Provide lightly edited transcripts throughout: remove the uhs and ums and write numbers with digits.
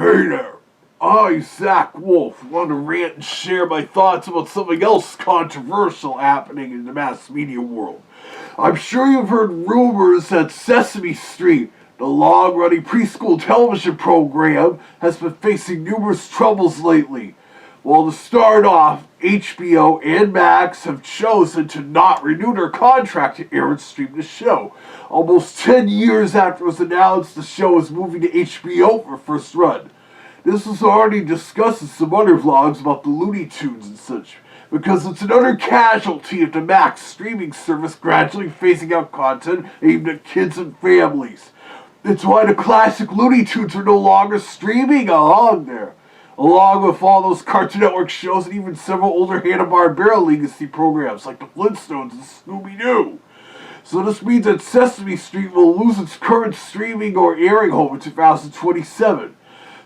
Hey there, I, Zach Wolf, want to rant and share my thoughts about something else controversial happening in the mass media world. I'm sure you've heard rumors that Sesame Street, the long-running preschool television program, has been facing numerous troubles lately. Well, to start off, HBO and Max have chosen to not renew their contract to air and stream the show. Almost 10 years after it was announced the show is moving to HBO for first run. This was already discussed in some other vlogs about the Looney Tunes and such, because it's another casualty of the Max streaming service gradually phasing out content aimed at kids and families. It's why the classic Looney Tunes are no longer streaming along there, along with all those Cartoon Network shows and even several older Hanna-Barbera legacy programs like the Flintstones and Scooby-Doo. So this means that Sesame Street will lose its current streaming or airing home in 2027.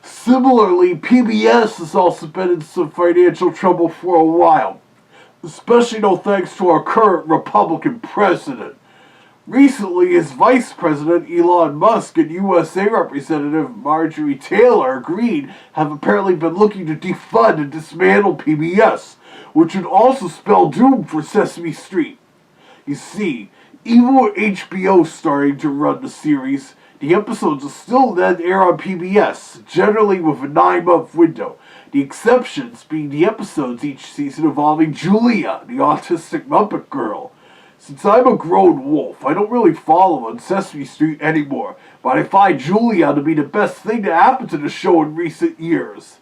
Similarly, PBS has also been in some financial trouble for a while, especially no thanks to our current Republican president. Recently, his vice president, Elon Musk, and USA Representative Marjorie Taylor Greene have apparently been looking to defund and dismantle PBS, which would also spell doom for Sesame Street. You see, even with HBO starting to run the series, the episodes will still then air on PBS, generally with a 9-month window. The exceptions being the episodes each season involving Julia, the autistic Muppet girl. Since I'm a grown wolf, I don't really follow on Sesame Street anymore, but I find Julia to be the best thing to happen to the show in recent years.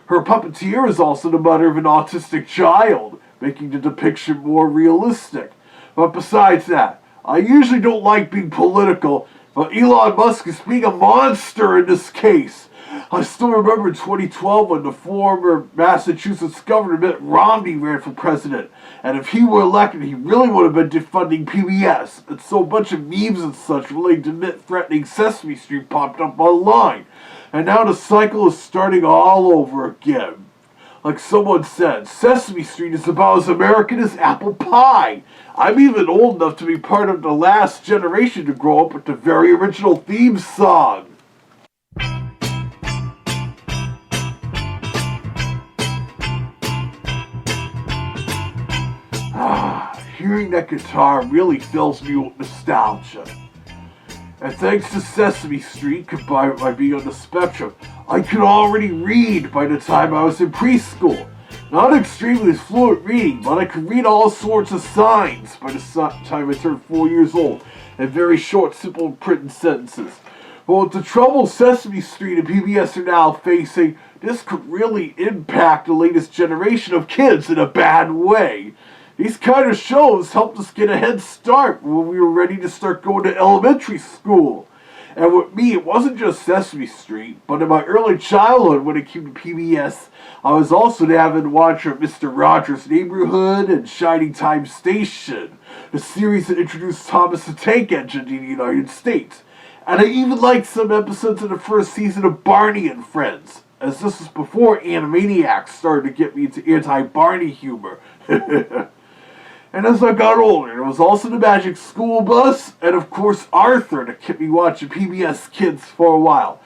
Her puppeteer is also the mother of an autistic child, making the depiction more realistic. But besides that, I usually don't like being political, but Elon Musk is being a monster in this case. I still remember in 2012 when the former Massachusetts Governor Mitt Romney ran for president, and if he were elected, he really would have been defunding PBS. And so a bunch of memes and such relating to Mitt threatening Sesame Street popped up online. And now the cycle is starting all over again. Like someone said, Sesame Street is about as American as apple pie. I'm even old enough to be part of the last generation to grow up with the very original theme song. Hearing that guitar really fills me with nostalgia. And thanks to Sesame Street, combined with my being on the spectrum, I could already read by the time I was in preschool. Not extremely fluent reading, but I could read all sorts of signs by the time I turned 4 years old, and very short, simple printed sentences. But with the trouble Sesame Street and PBS are now facing, this could really impact the latest generation of kids in a bad way. These kind of shows helped us get a head start when we were ready to start going to elementary school. And with me, it wasn't just Sesame Street, but in my early childhood when it came to PBS, I was also an avid watcher of Mr. Rogers' Neighborhood and Shining Time Station, the series that introduced Thomas the Tank Engine to the United States. And I even liked some episodes of the first season of Barney and Friends, as this was before Animaniacs started to get me into anti-Barney humor. And as I got older, there was also the Magic School Bus, and of course Arthur that kept me watching PBS Kids for a while.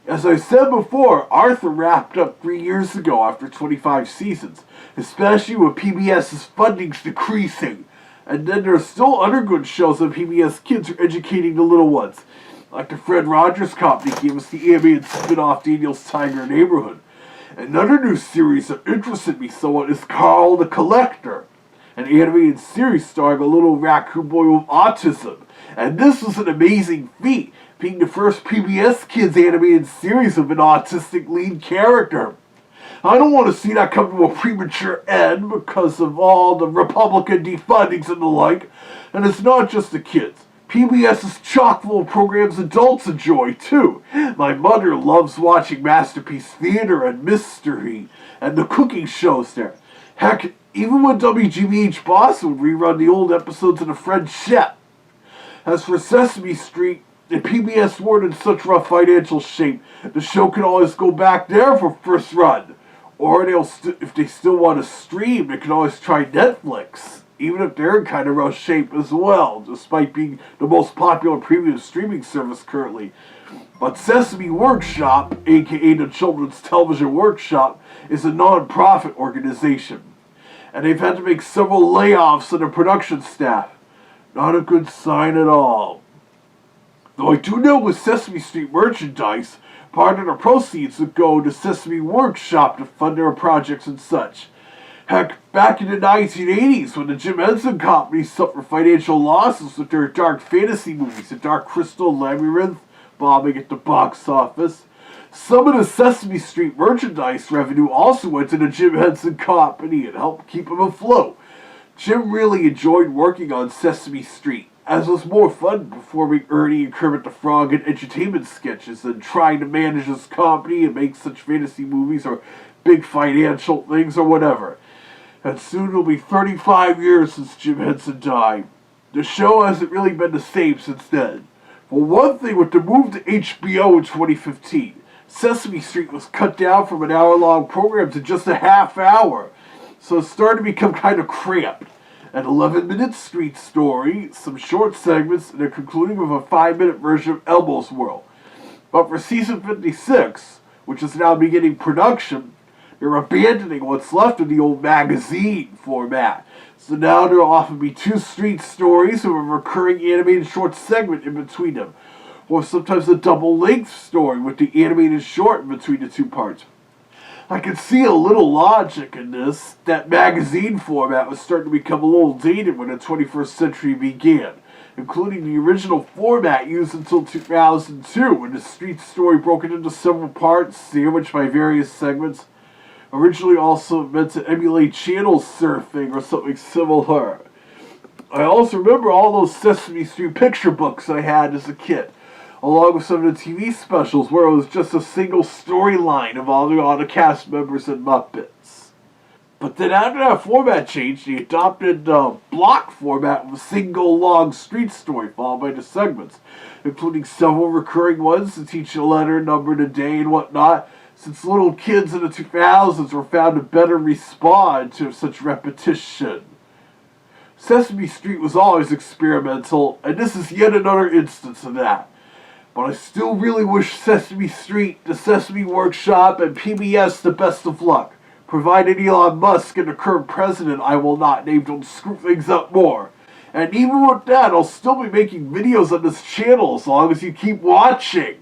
As I said before, Arthur wrapped up 3 years ago after 25 seasons, especially with PBS's funding's decreasing. And then there are still other good shows on PBS Kids who are educating the little ones, like the Fred Rogers Company gave us the animated spin-off Daniel's Tiger Neighborhood. Another new series that interested me somewhat is Carl the Collector, an animated series starring a little raccoon boy with autism. And this was an amazing feat, being the first PBS Kids animated series of an autistic lead character. I don't want to see that come to a premature end because of all the Republican defundings and the like. And it's not just the kids. PBS is chock full of programs adults enjoy, too. My mother loves watching Masterpiece Theater and Mystery and the cooking shows there. Heck, even when WGBH Boston would rerun the old episodes of The French Chef. As for Sesame Street, if PBS weren't in such rough financial shape, the show could always go back there for first run. Or if they still want to stream, they can always try Netflix, even if they're in kind of rough shape as well, despite being the most popular premium streaming service currently. But Sesame Workshop, aka the Children's Television Workshop, is a non-profit organization. And they've had to make several layoffs in their production staff. Not a good sign at all. Though I do know with Sesame Street merchandise, part of the proceeds would go to Sesame Workshop to fund their projects and such. Heck, back in the 1980s, when the Jim Henson Company suffered financial losses with their dark fantasy movies, The Dark Crystal Labyrinth, bombing at the box office, some of the Sesame Street merchandise revenue also went to the Jim Henson Company and helped keep them afloat. Jim really enjoyed working on Sesame Street, as was more fun performing Ernie and Kermit the Frog in entertainment sketches than trying to manage his company and make such fantasy movies or big financial things or whatever. And soon it'll be 35 years since Jim Henson died. The show hasn't really been the same since then. For one thing, with the move to HBO in 2015, Sesame Street was cut down from an hour-long program to just a half hour, so it started to become kind of cramped. An 11-minute street story, some short segments, and a concluding with a 5-minute version of Elmo's World. But for season 56, which is now beginning production, they're abandoning what's left of the old magazine format. So now there'll often be 2 street stories with a recurring animated short segment in between them. Or sometimes a double-length story with the animated short in between the 2 parts. I can see a little logic in this. That magazine format was starting to become a little dated when the 21st century began, including the original format used until 2002, when the street story broke into several parts, sandwiched by various segments, originally also meant to emulate channel surfing or something similar. I also remember all those Sesame Street picture books I had as a kid, along with some of the TV specials where it was just a single storyline involving all the cast members and Muppets. But then after that format change, they adopted the block format with a single long street story followed by the segments, including several recurring ones to teach a letter, number, and a day, and whatnot, since little kids in the 2000s were found to better respond to such repetition. Sesame Street was always experimental, and this is yet another instance of that. But I still really wish Sesame Street, the Sesame Workshop, and PBS the best of luck, provided Elon Musk and the current president I will not name don't screw things up more. And even with that, I'll still be making videos on this channel as long as you keep watching.